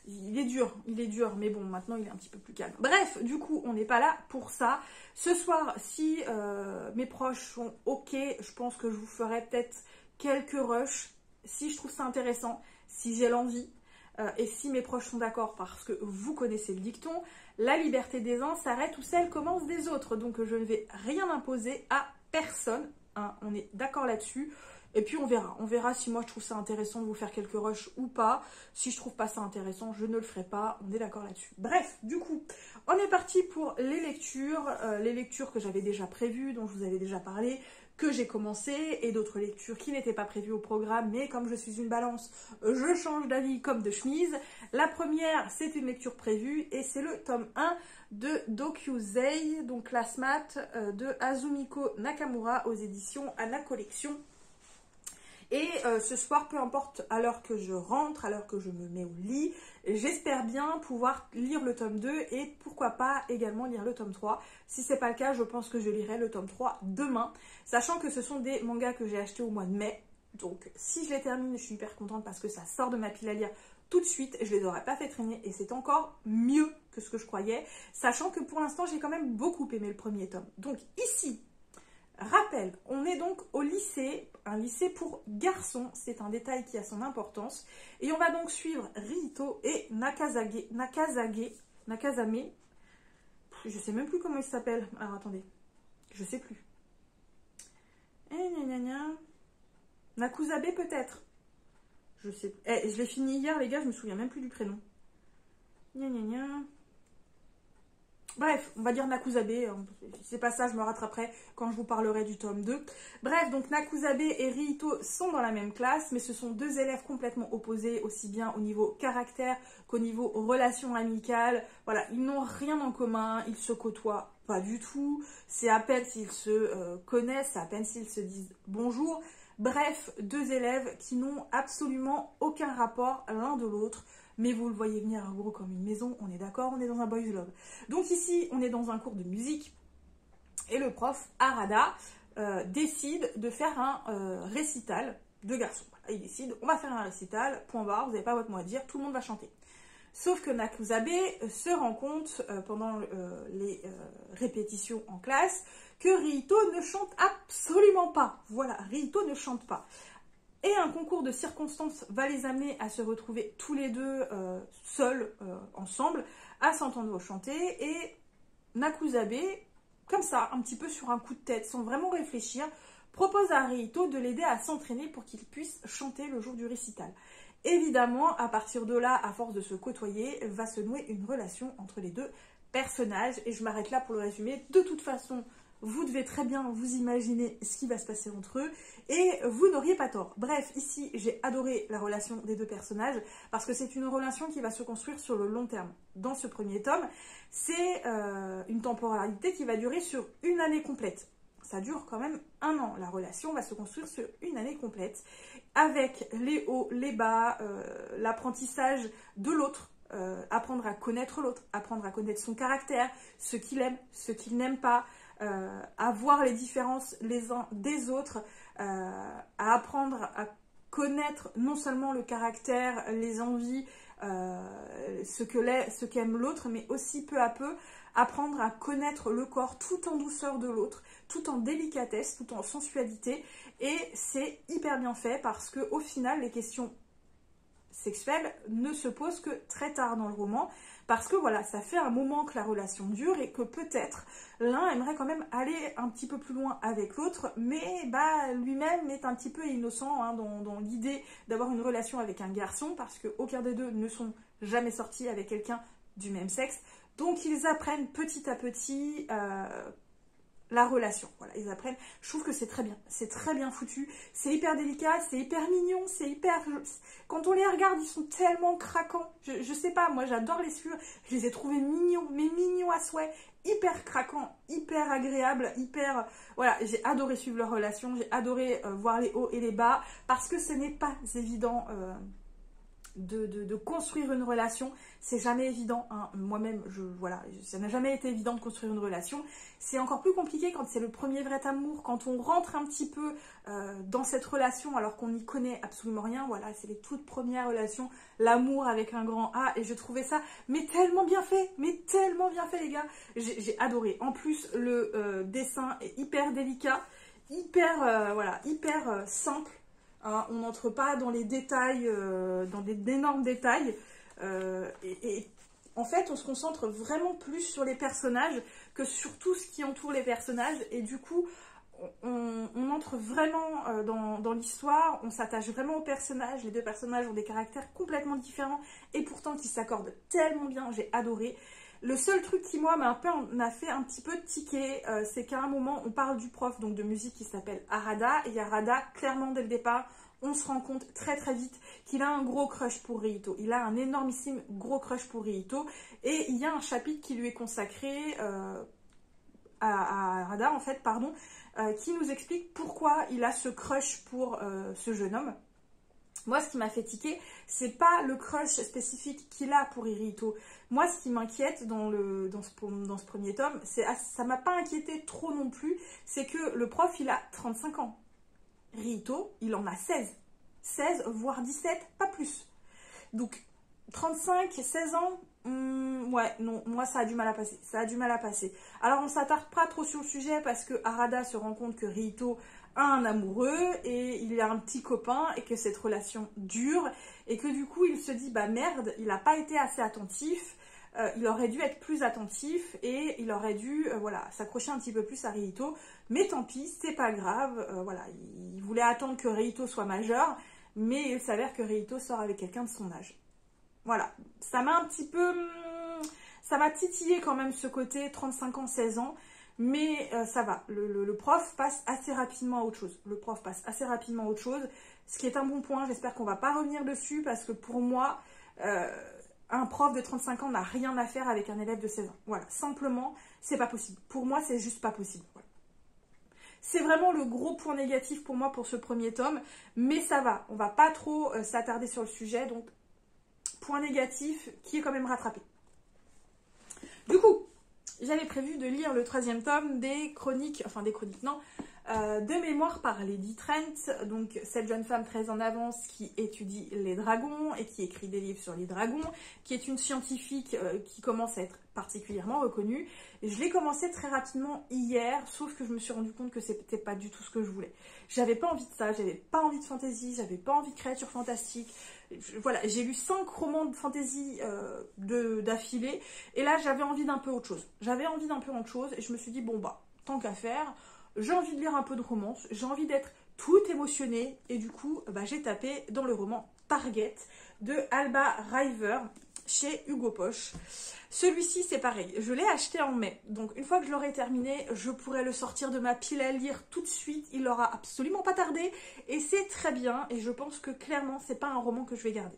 il est dur, mais bon, maintenant il est un petit peu plus calme. Bref, du coup, on n'est pas là pour ça. Ce soir, si mes proches sont ok, je pense que je vous ferai peut-être quelques rushs, si je trouve ça intéressant, si j'ai l'envie. et si mes proches sont d'accord, parce que vous connaissez le dicton, la liberté des uns s'arrête où celle commence des autres. Donc je ne vais rien imposer à personne, hein, on est d'accord là-dessus. Et puis on verra si moi je trouve ça intéressant de vous faire quelques rushs ou pas. Si je trouve pas ça intéressant, je ne le ferai pas, on est d'accord là-dessus. Bref, du coup, on est parti pour les lectures que j'avais déjà prévues, dont je vous avais déjà parlé, que j'ai commencé, et d'autres lectures qui n'étaient pas prévues au programme, mais comme je suis une balance, je change d'avis comme de chemise. La première, c'est une lecture prévue, et c'est le tome 1 de Dokyūzei, donc classe maths de Azumiko Nakamura aux éditions Anna Collection. Et ce soir, peu importe à l'heure que je rentre, à l'heure que je me mets au lit, j'espère bien pouvoir lire le tome 2 et pourquoi pas également lire le tome 3. Si c'est pas le cas, je pense que je lirai le tome 3 demain, sachant que ce sont des mangas que j'ai achetés au mois de mai. Donc si je les termine, je suis hyper contente parce que ça sort de ma pile à lire tout de suite, je les aurais pas fait traîner et c'est encore mieux que ce que je croyais, sachant que pour l'instant, j'ai quand même beaucoup aimé le premier tome. Donc ici, rappel, on est donc au lycée, un lycée pour garçons, c'est un détail qui a son importance. Et on va donc suivre Riito et Nakazame, je sais même plus comment il s'appelle. Alors attendez, je sais plus. Nakuzabe peut-être. Je sais. Je l'ai fini hier les gars, je me souviens même plus du prénom. Bref, on va dire Nakuzabe, si c'est pas ça, je me rattraperai quand je vous parlerai du tome 2. Bref, donc Nakuzabe et Riito sont dans la même classe, mais ce sont deux élèves complètement opposés, aussi bien au niveau caractère qu'au niveau relation amicale. Voilà, ils n'ont rien en commun, ils se côtoient pas du tout, c'est à peine s'ils se connaissent, c'est à peine s'ils se disent bonjour. Bref, deux élèves qui n'ont absolument aucun rapport l'un de l'autre. Mais vous le voyez venir gros comme une maison, on est d'accord, on est dans un boys love. Donc ici, on est dans un cours de musique, et le prof, Arada, décide de faire un récital de garçons. Voilà, il décide, on va faire un récital, point barre, vous n'avez pas votre mot à dire, tout le monde va chanter. Sauf que Nakuzabe se rend compte, pendant les répétitions en classe, que Riito ne chante absolument pas. Voilà, Riito ne chante pas. Et un concours de circonstances va les amener à se retrouver tous les deux seuls, ensemble, à s'entendre chanter. Et Nakuzabe, comme ça, un petit peu sur un coup de tête, sans vraiment réfléchir, propose à Riito de l'aider à s'entraîner pour qu'il puisse chanter le jour du récital. Évidemment, à partir de là, à force de se côtoyer, va se nouer une relation entre les deux personnages. Et je m'arrête là pour le résumer. De toute façon, vous devez très bien vous imaginer ce qui va se passer entre eux et vous n'auriez pas tort. Bref, ici, j'ai adoré la relation des deux personnages parce que c'est une relation qui va se construire sur le long terme. Dans ce premier tome, c'est une temporalité qui va durer sur une année complète. Ça dure quand même 1 an. La relation va se construire sur une année complète avec les hauts, les bas, l'apprentissage de l'autre. Apprendre à connaître l'autre, apprendre à connaître son caractère, ce qu'il aime, ce qu'il n'aime pas, à voir les différences les uns des autres, à apprendre à connaître non seulement le caractère, les envies, ce qu'aime l'autre, mais aussi peu à peu apprendre à connaître le corps tout en douceur de l'autre, tout en délicatesse, tout en sensualité. Et c'est hyper bien fait parce que au final, les questions sexuelle ne se pose que très tard dans le roman parce que voilà, ça fait un moment que la relation dure et que peut-être l'un aimerait quand même aller un petit peu plus loin avec l'autre, mais bah lui-même est un petit peu innocent hein, dans l'idée d'avoir une relation avec un garçon parce qu'aucun des deux ne sont jamais sortis avec quelqu'un du même sexe, donc ils apprennent petit à petit la relation, voilà, ils apprennent. Je trouve que c'est très bien foutu, c'est hyper délicat, c'est hyper mignon, c'est hyper... Quand on les regarde, ils sont tellement craquants, je sais pas, moi j'adore les suivre, je les ai trouvés mignons, mais mignons à souhait, hyper craquants, hyper agréables, hyper... Voilà, j'ai adoré suivre leur relation, j'ai adoré voir les hauts et les bas, parce que ce n'est pas évident... De construire une relation, c'est jamais évident, hein. Moi-même, voilà, ça n'a jamais été évident de construire une relation, c'est encore plus compliqué quand c'est le premier vrai amour, quand on rentre un petit peu dans cette relation alors qu'on n'y connaît absolument rien, voilà, c'est les toutes premières relations, l'amour avec un grand A, et je trouvais ça, mais tellement bien fait les gars, j'ai adoré, en plus le dessin est hyper délicat, hyper, voilà, hyper simple, hein, on n'entre pas dans les détails, dans d'énormes détails. Et en fait, on se concentre vraiment plus sur les personnages que sur tout ce qui entoure les personnages. Et du coup, on entre vraiment dans l'histoire, on s'attache vraiment aux personnages. Les deux personnages ont des caractères complètement différents et pourtant qui s'accordent tellement bien, j'ai adoré. Le seul truc qui, moi, m'a fait un petit peu tiquer, c'est qu'à un moment, on parle du prof donc, de musique qui s'appelle Harada. Et Harada, clairement, dès le départ, on se rend compte très très vite qu'il a un gros crush pour Rihito. Il a un énormissime gros crush pour Rihito. Et il y a un chapitre qui lui est consacré à Harada, en fait, pardon, qui nous explique pourquoi il a ce crush pour ce jeune homme. Moi, ce qui m'a fait tiquer, c'est pas le crush spécifique qu'il a pour Rihito. Moi, ce qui m'inquiète dans ce premier tome, ça m'a pas inquiété trop non plus, c'est que le prof, il a 35 ans. Rihito, il en a 16. 16, voire 17, pas plus. Donc, 35, 16 ans, ouais, non, moi, ça a du mal à passer. Ça a du mal à passer. Alors, on s'attarde pas trop sur le sujet parce que Harada se rend compte que Rihito a un amoureux et il a un petit copain et que cette relation dure et que du coup, il se dit, bah merde, il n'a pas été assez attentif. Il aurait dû être plus attentif et il aurait dû voilà, s'accrocher un petit peu plus à Rihito. Mais tant pis, c'est pas grave. Voilà, il voulait attendre que Rihito soit majeur, mais il s'avère que Rihito sort avec quelqu'un de son âge. Voilà, ça m'a un petit peu... Ça m'a titillé quand même ce côté 35 ans, 16 ans. Mais ça va, le prof passe assez rapidement à autre chose. Le prof passe assez rapidement à autre chose, ce qui est un bon point. J'espère qu'on ne va pas revenir dessus parce que pour moi... un prof de 35 ans n'a rien à faire avec un élève de 16 ans. Voilà, simplement, c'est pas possible. Pour moi, c'est juste pas possible. Voilà. C'est vraiment le gros point négatif pour moi pour ce premier tome, mais ça va. On va pas trop s'attarder sur le sujet, donc point négatif qui est quand même rattrapé. Du coup, j'avais prévu de lire le 3e tome des chroniques, de Mémoires par Lady Trent, donc cette jeune femme très en avance qui étudie les dragons et qui écrit des livres sur les dragons, qui est une scientifique qui commence à être particulièrement reconnue. Et je l'ai commencé très rapidement hier, sauf que je me suis rendu compte que c'était pas du tout ce que je voulais. J'avais pas envie de ça, j'avais pas envie de fantasy, j'avais pas envie de créatures fantastiques. Voilà, j'ai lu 5 romans de fantasy d'affilée, et là j'avais envie d'un peu autre chose. J'avais envie d'un peu autre chose, et je me suis dit, bon bah, tant qu'à faire... J'ai envie de lire un peu de romance, j'ai envie d'être tout émotionnée et du coup, bah, j'ai tapé dans le roman Target de Alba River chez Hugo Poche. Celui-ci, c'est pareil, je l'ai acheté en mai, donc une fois que je l'aurai terminé, je pourrai le sortir de ma pile à lire tout de suite, il n'aura absolument pas tardé et c'est très bien et je pense que clairement, c'est pas un roman que je vais garder.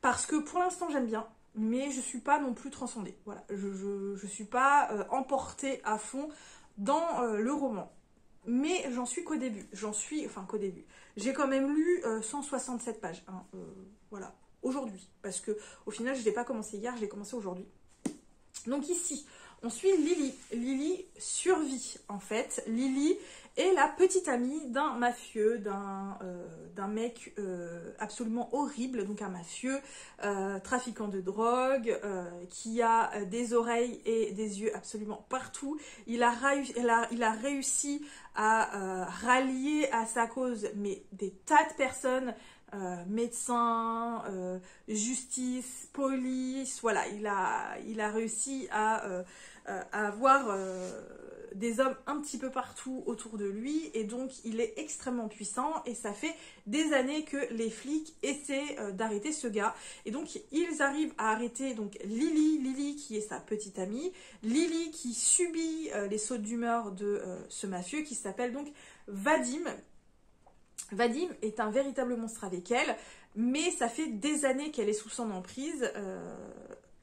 Parce que pour l'instant, j'aime bien, mais je suis pas non plus transcendée. Voilà, je suis pas emportée à fond dans le roman. Mais j'en suis qu'au début. J'ai quand même lu 167 pages. Hein, voilà, aujourd'hui. Parce que au final, je ne l'ai pas commencé hier, je l'ai commencé aujourd'hui. Donc ici, on suit Lily. Lily survit, en fait. Lily est la petite amie d'un mafieux, d'un mec absolument horrible, donc un mafieux, trafiquant de drogue, qui a des oreilles et des yeux absolument partout. Il a réussi à rallier à sa cause mais des tas de personnes, médecins, justice, police, voilà, il a réussi à avoir des hommes un petit peu partout autour de lui et donc il est extrêmement puissant et ça fait des années que les flics essaient d'arrêter ce gars et donc ils arrivent à arrêter donc Lily qui est sa petite amie, Lily qui subit les sautes d'humeur de ce mafieux qui s'appelle donc Vadim. Vadim est un véritable monstre avec elle, mais ça fait des années qu'elle est sous son emprise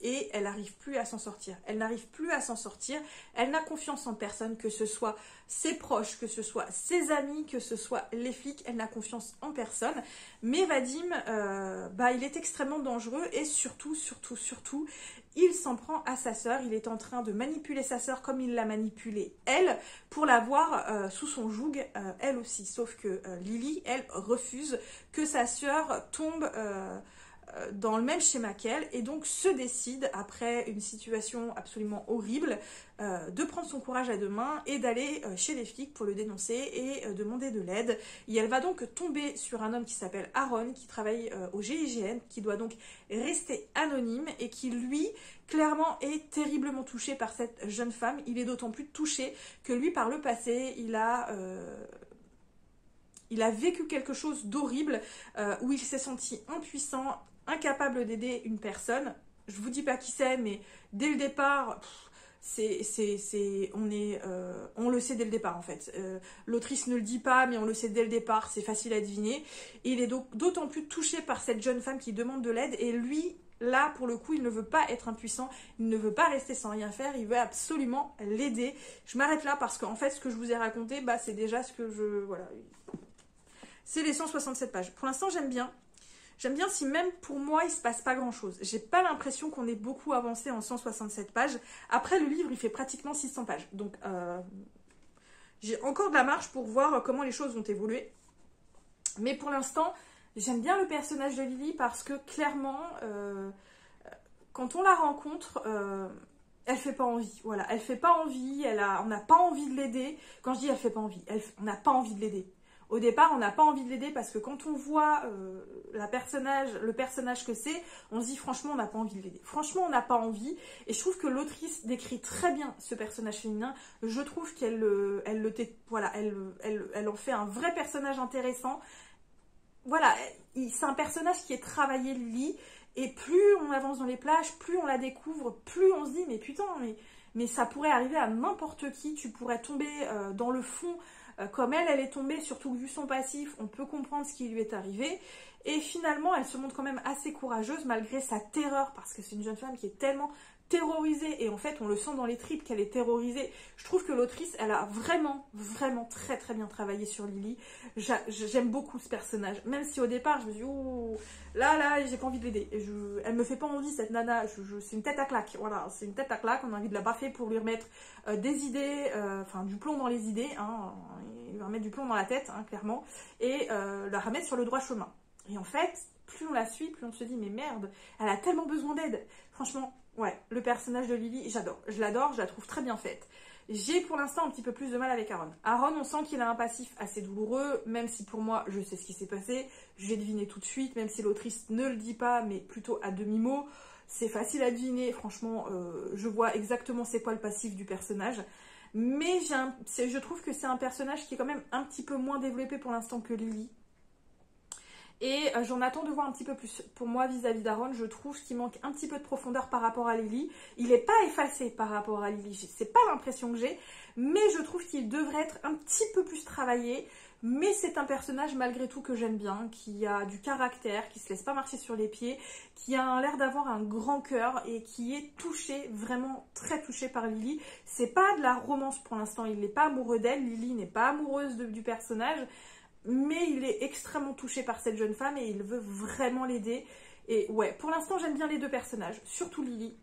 et elle n'arrive plus à s'en sortir. Elle n'arrive plus à s'en sortir, elle n'a confiance en personne, que ce soit ses proches, que ce soit ses amis, que ce soit les flics, elle n'a confiance en personne. Mais Vadim, il est extrêmement dangereux et surtout, il s'en prend à sa sœur. Il est en train de manipuler sa sœur comme il l'a manipulée elle, pour l'avoir sous son joug, elle aussi. Sauf que Lily, elle, refuse que sa sœur tombe dans le même schéma qu'elle et donc se décide, après une situation absolument horrible, de prendre son courage à deux mains et d'aller chez les flics pour le dénoncer et demander de l'aide. Et elle va donc tomber sur un homme qui s'appelle Aaron, qui travaille au GIGN, qui doit donc rester anonyme et qui, lui, clairement est terriblement touché par cette jeune femme. Il est d'autant plus touché que lui, par le passé, il a vécu quelque chose d'horrible où il s'est senti impuissant, incapable d'aider une personne. Je vous dis pas qui c'est, mais dès le départ, on le sait dès le départ en fait. L'autrice ne le dit pas, mais on le sait dès le départ, c'est facile à deviner. Et il est donc d'autant plus touché par cette jeune femme qui demande de l'aide, et lui, là, pour le coup, il ne veut pas être impuissant, il ne veut pas rester sans rien faire, il veut absolument l'aider. Je m'arrête là parce qu'en fait, ce que je vous ai raconté, c'est déjà ce que je... Voilà. C'est les 167 pages. Pour l'instant, j'aime bien. J'aime bien si même pour moi, il se passe pas grand-chose. J'ai pas l'impression qu'on ait beaucoup avancé en 167 pages. Après, le livre, il fait pratiquement 600 pages. Donc, j'ai encore de la marge pour voir comment les choses vont évoluer. Mais pour l'instant, j'aime bien le personnage de Lily parce que clairement, quand on la rencontre, elle fait pas envie. Voilà, elle fait pas envie, on n'a pas envie de l'aider. Quand je dis elle fait pas envie, on n'a pas envie de l'aider. Au départ, on n'a pas envie de l'aider parce que quand on voit le personnage que c'est, on se dit franchement, on n'a pas envie de l'aider. Franchement, on n'a pas envie. Et je trouve que l'autrice décrit très bien ce personnage féminin. Je trouve qu'elle elle en fait un vrai personnage intéressant. Voilà, c'est un personnage qui est travaillé, Lily. Et plus on avance dans les plages, plus on la découvre, plus on se dit, mais putain, mais ça pourrait arriver à n'importe qui. Tu pourrais tomber dans le fond comme elle est tombée, surtout vu son passif, on peut comprendre ce qui lui est arrivé. Et finalement, elle se montre quand même assez courageuse malgré sa terreur, parce que c'est une jeune femme qui est tellement terrorisée, et en fait, on le sent dans les tripes qu'elle est terrorisée. Je trouve que l'autrice, elle a vraiment, vraiment très très bien travaillé sur Lily. J'aime beaucoup ce personnage, même si au départ, je me suis dit, ouh, là, j'ai pas envie de l'aider. Elle me fait pas envie, cette nana, c'est une tête à claque, voilà, c'est une tête à claque, on a envie de la baffer pour lui remettre des idées, du plomb dans les idées, hein, lui remettre du plomb dans la tête, hein, clairement, et la remettre sur le droit chemin. Et en fait, plus on la suit, plus on se dit, mais merde, elle a tellement besoin d'aide. Franchement, ouais, le personnage de Lily, j'adore. Je l'adore, je la trouve très bien faite. J'ai pour l'instant un petit peu plus de mal avec Aaron. Aaron, on sent qu'il a un passif assez douloureux, même si pour moi, je sais ce qui s'est passé. Je vais deviner tout de suite, même si l'autrice ne le dit pas, mais plutôt à demi-mot. C'est facile à deviner, franchement, je vois exactement c'est quoi le passif du personnage. Mais je trouve que c'est un personnage qui est quand même un petit peu moins développé pour l'instant que Lily. Et j'en attends de voir un petit peu plus. Pour moi, vis-à-vis d'Aaron, je trouve qu'il manque un petit peu de profondeur par rapport à Lily. Il n'est pas effacé par rapport à Lily, c'est pas l'impression que j'ai, mais je trouve qu'il devrait être un petit peu plus travaillé. Mais c'est un personnage malgré tout que j'aime bien, qui a du caractère, qui se laisse pas marcher sur les pieds, qui a l'air d'avoir un grand cœur et qui est touché, vraiment très touché par Lily. C'est pas de la romance pour l'instant, il n'est pas amoureux d'elle, Lily n'est pas amoureuse du personnage, mais il est extrêmement touché par cette jeune femme et il veut vraiment l'aider. Et ouais, pour l'instant j'aime bien les deux personnages, surtout Lily.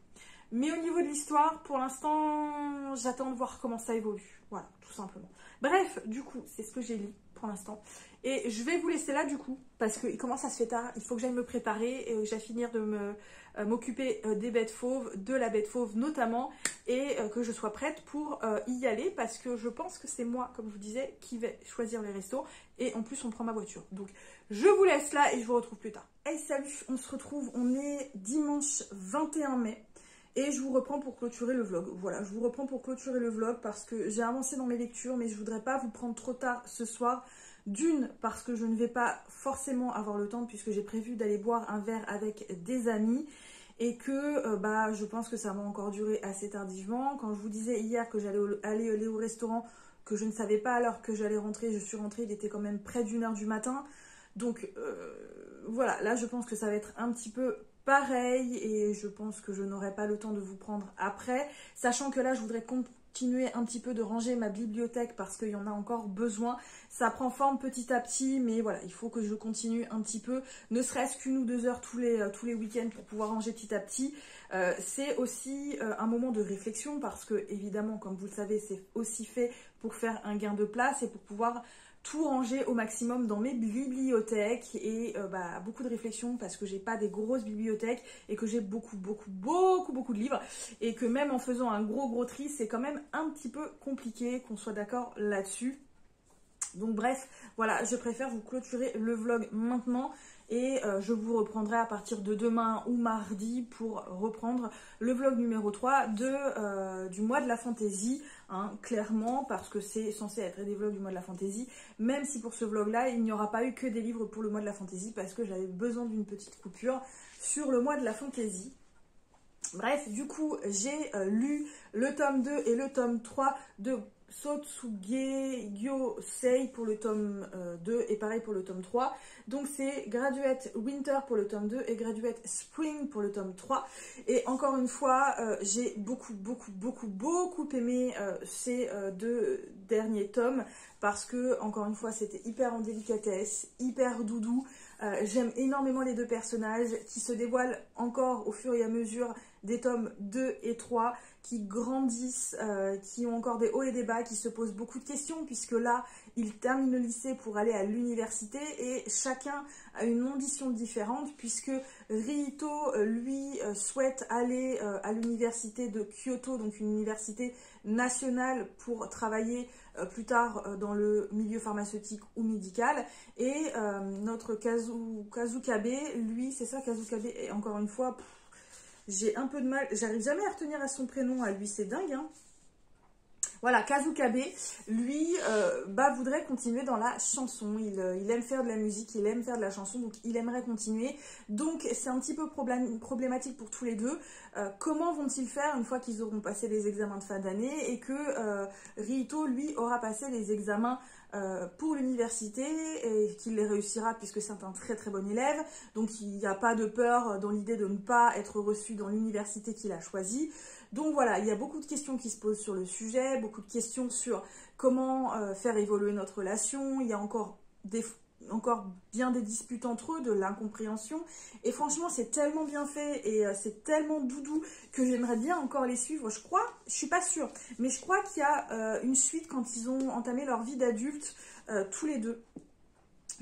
Mais au niveau de l'histoire, pour l'instant, j'attends de voir comment ça évolue. Voilà, tout simplement. Bref, du coup, c'est ce que j'ai lu pour l'instant. Et je vais vous laisser là, du coup, parce qu'il commence à se faire tard. Il faut que j'aille me préparer et j'ai à finir de m'occuper des bêtes fauves, de la bête fauve notamment, et que je sois prête pour y aller, parce que je pense que c'est moi, comme je vous disais, qui vais choisir les restos. Et en plus, on prend ma voiture. Donc, je vous laisse là et je vous retrouve plus tard. Hey, salut, on se retrouve, on est dimanche 21 mai. Et je vous reprends pour clôturer le vlog. Voilà, je vous reprends pour clôturer le vlog parce que j'ai avancé dans mes lectures, mais je voudrais pas vous prendre trop tard ce soir. D'une, parce que je ne vais pas forcément avoir le temps puisque j'ai prévu d'aller boire un verre avec des amis. Et que je pense que ça va encore durer assez tardivement. Quand je vous disais hier que j'allais aller au restaurant, que je ne savais pas à l'heure que j'allais rentrer, je suis rentrée, il était quand même près d'1h du matin. Donc voilà, là je pense que ça va être un petit peu pareil et je pense que je n'aurai pas le temps de vous prendre après, sachant que là je voudrais continuer un petit peu de ranger ma bibliothèque parce qu'il y en a encore besoin. Ça prend forme petit à petit, mais voilà, il faut que je continue un petit peu, ne serait-ce qu'une ou 2 heures tous les week-ends pour pouvoir ranger petit à petit. C'est aussi un moment de réflexion parce que évidemment, comme vous le savez, c'est aussi fait pour faire un gain de place et pour pouvoir tout ranger au maximum dans mes bibliothèques et beaucoup de réflexions parce que j'ai pas des grosses bibliothèques et que j'ai beaucoup de livres et que même en faisant un gros tri, c'est quand même un petit peu compliqué, qu'on soit d'accord là-dessus. Donc bref, voilà, je préfère vous clôturer le vlog maintenant et je vous reprendrai à partir de demain ou mardi pour reprendre le vlog numéro 3 du mois de la fantaisie, hein, clairement, parce que c'est censé être des vlogs du mois de la fantaisie, même si pour ce vlog-là, il n'y aura pas eu que des livres pour le mois de la fantaisie, parce que j'avais besoin d'une petite coupure sur le mois de la fantaisie. Bref, du coup, j'ai lu le tome 2 et le tome 3 de Sotsuge Gyosei pour le tome 2 et pareil pour le tome 3. Donc c'est Graduate Winter pour le tome 2 et Graduate Spring pour le tome 3. Et encore une fois, j'ai beaucoup aimé ces deux derniers tomes parce que, encore une fois, c'était hyper en délicatesse, hyper doudou. J'aime énormément les deux personnages qui se dévoilent encore au fur et à mesure des tomes 2 et 3, qui grandissent, qui ont encore des hauts et des bas, qui se posent beaucoup de questions puisque là, ils terminent le lycée pour aller à l'université et chacun a une ambition différente puisque Rihito, lui, souhaite aller à l'université de Kyoto, donc une université nationale pour travailler plus tard dans le milieu pharmaceutique ou médical. Et notre Kazukabe, lui, c'est ça, Kazukabe, et encore une fois, j'ai un peu de mal, j'arrive jamais à retenir à son prénom, à lui, c'est dingue, hein. Voilà, Kazukabe, lui, voudrait continuer dans la chanson. Il aime faire de la musique, il aime faire de la chanson, donc il aimerait continuer. Donc c'est un petit peu problématique pour tous les deux. Comment vont-ils faire une fois qu'ils auront passé les examens de fin d'année et que Rihito, lui, aura passé les examens pour l'université et qu'il les réussira puisque c'est un très bon élève. Donc il n'y a pas de peur dans l'idée de ne pas être reçu dans l'université qu'il a choisie. Donc voilà, il y a beaucoup de questions qui se posent sur le sujet, beaucoup de questions sur comment faire évoluer notre relation. Il y a encore bien des disputes entre eux, de l'incompréhension. Et franchement, c'est tellement bien fait et c'est tellement doudou que j'aimerais bien encore les suivre. Je crois, je suis pas sûre, mais je crois qu'il y a une suite quand ils ont entamé leur vie d'adulte, tous les deux.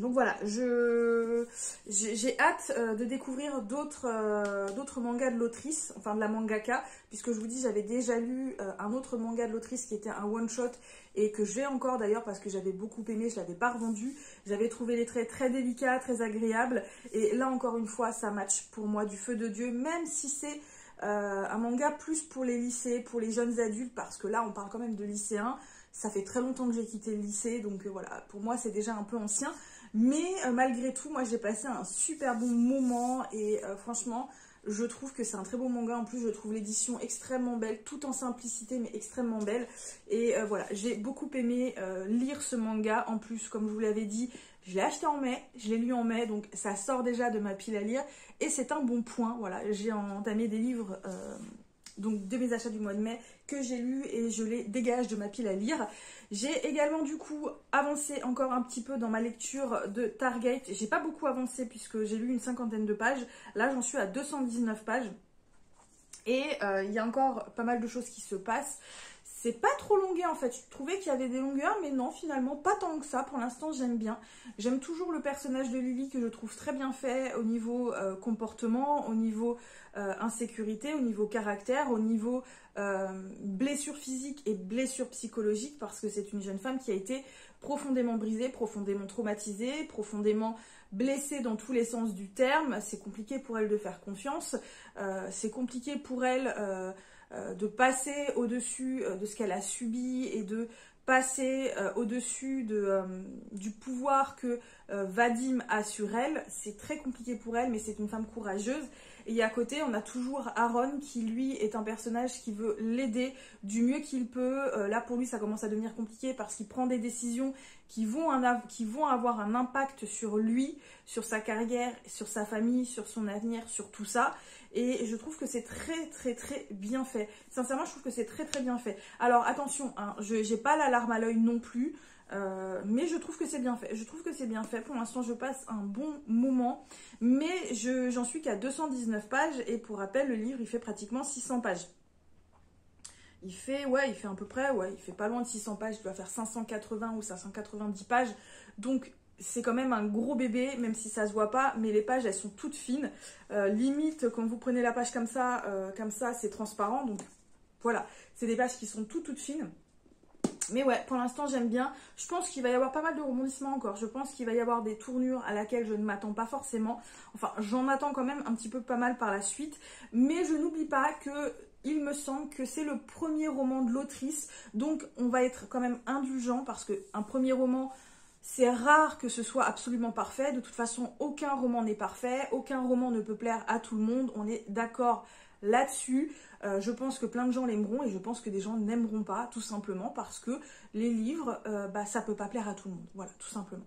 Donc voilà, j'ai hâte de découvrir d'autres mangas de l'autrice, enfin de la mangaka, puisque je vous dis, j'avais déjà lu un autre manga de l'autrice qui était un one-shot et que j'ai encore d'ailleurs parce que j'avais beaucoup aimé, je ne l'avais pas revendu. J'avais trouvé les traits très délicats, très agréables et là encore une fois, ça match pour moi du feu de Dieu, même si c'est un manga plus pour les lycées, pour les jeunes adultes, parce que là on parle quand même de lycéens. Ça fait très longtemps que j'ai quitté le lycée, donc voilà, pour moi c'est déjà un peu ancien. Mais malgré tout, moi j'ai passé un super bon moment et franchement, je trouve que c'est un très beau manga. En plus, je trouve l'édition extrêmement belle, tout en simplicité, mais extrêmement belle. Et voilà, j'ai beaucoup aimé lire ce manga. En plus, comme je vous l'avais dit, je l'ai acheté en mai, je l'ai lu en mai, donc ça sort déjà de ma pile à lire. Et c'est un bon point, voilà, j'ai entamé des livres... donc de mes achats du mois de mai que j'ai lu et je les dégage de ma pile à lire. J'ai également du coup avancé encore un petit peu dans ma lecture de Target. J'ai pas beaucoup avancé puisque j'ai lu une 50aine de pages. Là j'en suis à 219 pages. Et il y a encore pas mal de choses qui se passent. C'est pas trop longué en fait, je trouvais qu'il y avait des longueurs, mais non, finalement, pas tant que ça. Pour l'instant, j'aime bien. J'aime toujours le personnage de Lily que je trouve très bien fait au niveau comportement, au niveau insécurité, au niveau caractère, au niveau blessure physique et blessure psychologique, parce que c'est une jeune femme qui a été profondément brisée, profondément traumatisée, profondément blessée dans tous les sens du terme. C'est compliqué pour elle de faire confiance, c'est compliqué pour elle... de passer au-dessus de ce qu'elle a subi et de passer au-dessus du pouvoir que Vadim a sur elle. C'est très compliqué pour elle, mais c'est une femme courageuse. Et à côté, on a toujours Aaron qui, lui, est un personnage qui veut l'aider du mieux qu'il peut. Là, pour lui, ça commence à devenir compliqué parce qu'il prend des décisions qui vont avoir un impact sur lui, sur sa carrière, sur sa famille, sur son avenir, sur tout ça. Et je trouve que c'est très bien fait. Sincèrement, je trouve que c'est très bien fait. Alors, attention, hein, je n'ai pas la larme à l'œil non plus. Mais je trouve que c'est bien fait. Je trouve que c'est bien fait. Pour l'instant, je passe un bon moment. Mais j'en suis qu'à 219 pages. Et pour rappel, le livre, il fait pratiquement 600 pages. il fait à peu près, il fait pas loin de 600 pages, il doit faire 580 ou 590 pages, donc c'est quand même un gros bébé, même si ça se voit pas, mais les pages, elles sont toutes fines, limite, quand vous prenez la page comme ça, c'est transparent, donc voilà, c'est des pages qui sont toutes fines. Mais ouais, pour l'instant, j'aime bien. Je pense qu'il va y avoir pas mal de rebondissements encore. Je pense qu'il va y avoir des tournures à laquelle je ne m'attends pas forcément. Enfin, j'en attends quand même un petit peu pas mal par la suite. Mais je n'oublie pas que il me semble que c'est le premier roman de l'autrice. Donc, on va être quand même indulgent parce qu'un premier roman, c'est rare que ce soit absolument parfait. De toute façon, aucun roman n'est parfait. Aucun roman ne peut plaire à tout le monde. On est d'accord là-dessus. Je pense que plein de gens l'aimeront et je pense que des gens n'aimeront pas, tout simplement parce que les livres, ça peut pas plaire à tout le monde. Voilà, tout simplement.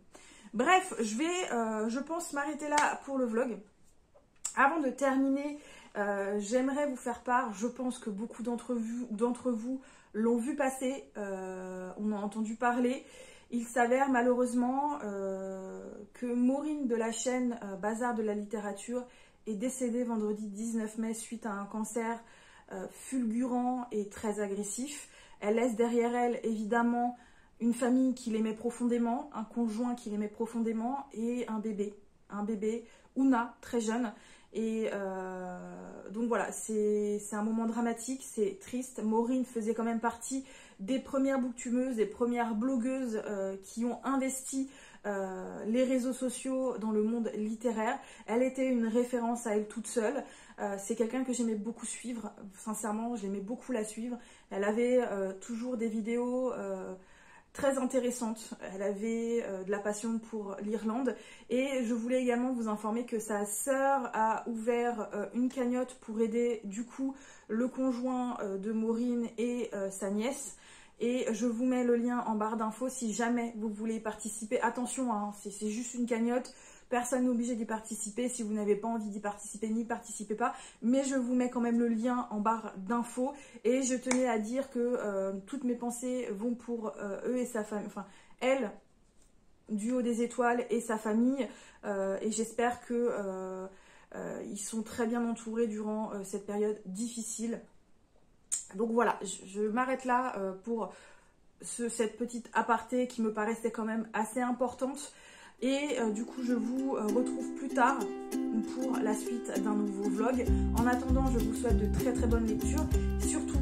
Bref, je pense m'arrêter là pour le vlog. Avant de terminer, j'aimerais vous faire part, je pense que beaucoup d'entre vous l'ont vu passer, on a entendu parler. Il s'avère malheureusement que Maureen de la chaîne Bazar de la littérature est décédée vendredi 19 mai suite à un cancer fulgurant et très agressif. Elle laisse derrière elle évidemment une famille qui l'aimait profondément, un conjoint qui l'aimait profondément et un bébé, Ouna, très jeune. Et donc voilà, c'est un moment dramatique, c'est triste. Maureen faisait quand même partie des premières booktubeuses, des premières blogueuses qui ont investi les réseaux sociaux dans le monde littéraire. Elle était une référence à elle toute seule. C'est quelqu'un que j'aimais beaucoup suivre, sincèrement, j'aimais beaucoup la suivre. Elle avait toujours des vidéos très intéressantes. Elle avait de la passion pour l'Irlande. Et je voulais également vous informer que sa sœur a ouvert une cagnotte pour aider du coup le conjoint de Maureen et sa nièce. Et je vous mets le lien en barre d'infos si jamais vous voulez participer. Attention, hein, c'est juste une cagnotte. Personne n'est obligé d'y participer. Si vous n'avez pas envie d'y participer, n'y participez pas. Mais je vous mets quand même le lien en barre d'infos. Et je tenais à dire que toutes mes pensées vont pour eux et sa famille. Enfin, elle, du haut des étoiles, et sa famille. Et j'espère que ils sont très bien entourés durant cette période difficile. Donc voilà, je m'arrête là pour cette petite aparté qui me paraissait quand même assez importante. Et du coup, je vous retrouve plus tard pour la suite d'un nouveau vlog. En attendant, je vous souhaite de très très bonnes lectures. Surtout,